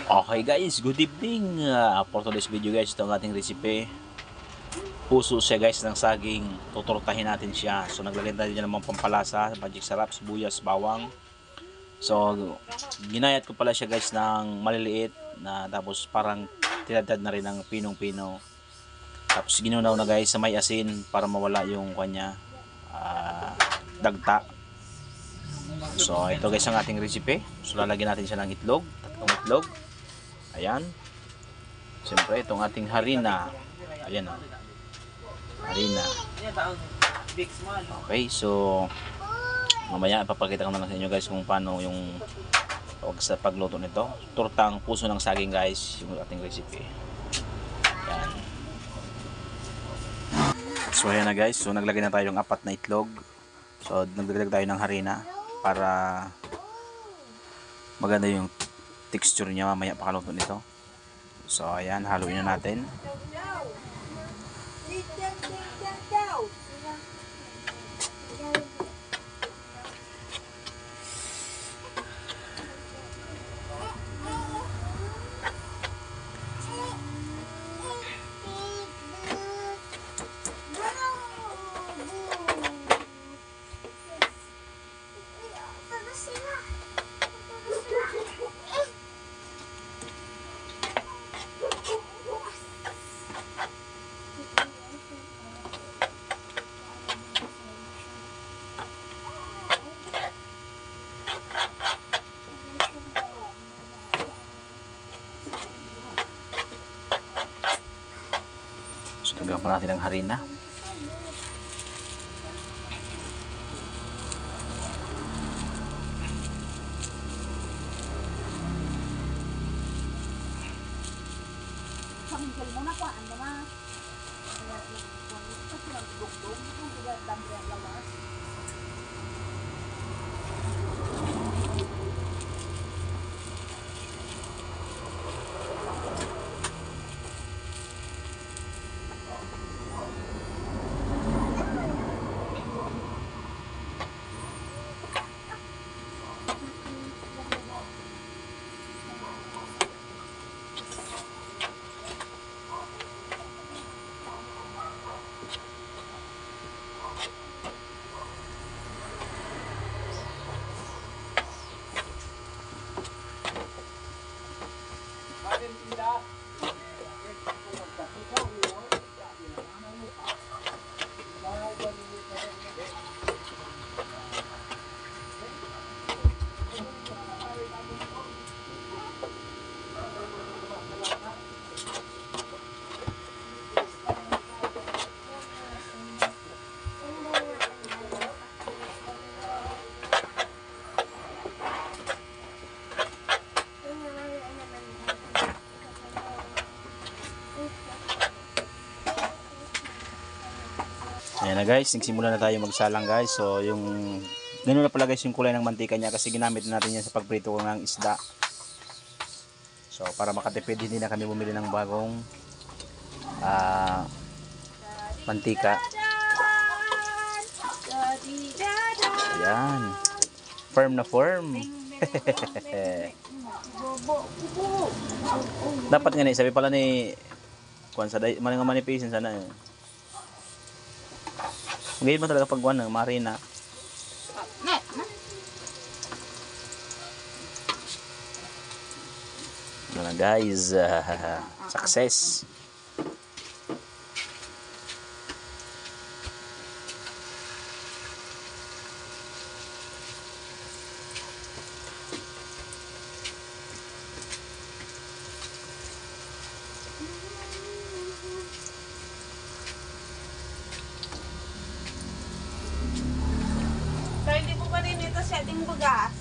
Okay guys, good evening. For today's video guys, ito ang ating recipe. Puso siya guys ng saging. Tutortahin natin siya. So naglagay tayo dyan ng mga pampalasa, magic sarap, sibuyas, bawang. So ginayat ko pala siya guys ng maliliit na tapos parang tinadtad na rin ng pinong-pino. Tapos ginunaw na guys sa may asin para mawala yung kanya dagta. So ito guys ang ating recipe. So lalagyan natin siya ng itlog, tatlong itlog. Ayan. Siyempre itong ating harina. Ayan o. Harina. Okay, so mamaya ipapakita ko na lang sa inyo guys kung paano yung sa pagluto nito. Tortang puso ng saging guys, yung ating recipe. Ayan. So ayan na guys, so naglagay na tayo ng 4 na itlog. So nagdagdag tayo ng harina para maganda yung texture niya mamaya pakaluto nito. So ayan, haluin na natin. Lagyan pa natin ng harina. Ayan na guys, nagsimula na tayo magsalang guys. So yung ganoon na pala guys yung kulay ng mantika niya kasi ginamit natin yan sa pagprito ng isda. So para makatipid hindi na kami bumili ng bagong mantika. Ayan. Firm na firm. Dapat nga ni, sabi pala ni kuan sa maling manipisin sana eh. Ngayon mo talaga pagkuhan ng marina. Ano na guys, success. Hindi po ba rin ito setting bugas?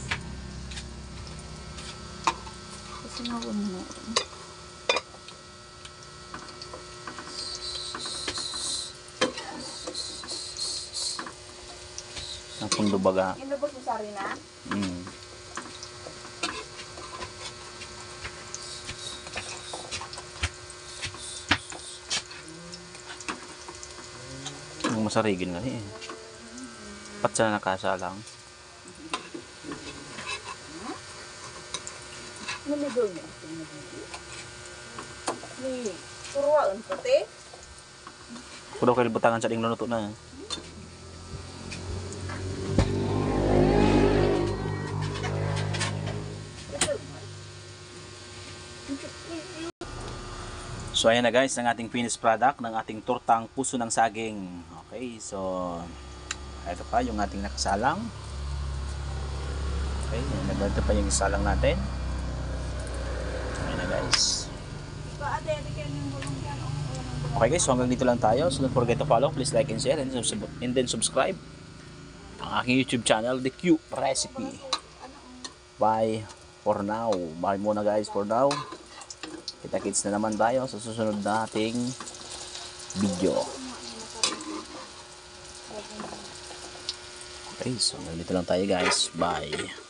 Kasi nawon mo. Ang pundo baga. Inubos mo sa harina? Ang masarigin na eh. Patsa na nakasalang. Nalidol niya. Ni, turuan pati. Kudo kayo butangan sa ding lunuto na. So ayan na guys, ang ating finished product ng ating tortang puso ng saging. Okay, so ito pa yung ating nakasalang. Okay, nagdito pa yung isalang natin. Ayan na guys. Okay guys, so hanggang dito lang tayo. So don't forget to follow, please like and share and then subscribe ang aking YouTube channel, The Q Recipe. Bye for now. Bye muna guys for now. Kita-kits na naman tayo sa susunod na ating video. Okay, so hanggang dito lang tayo guys. Bye.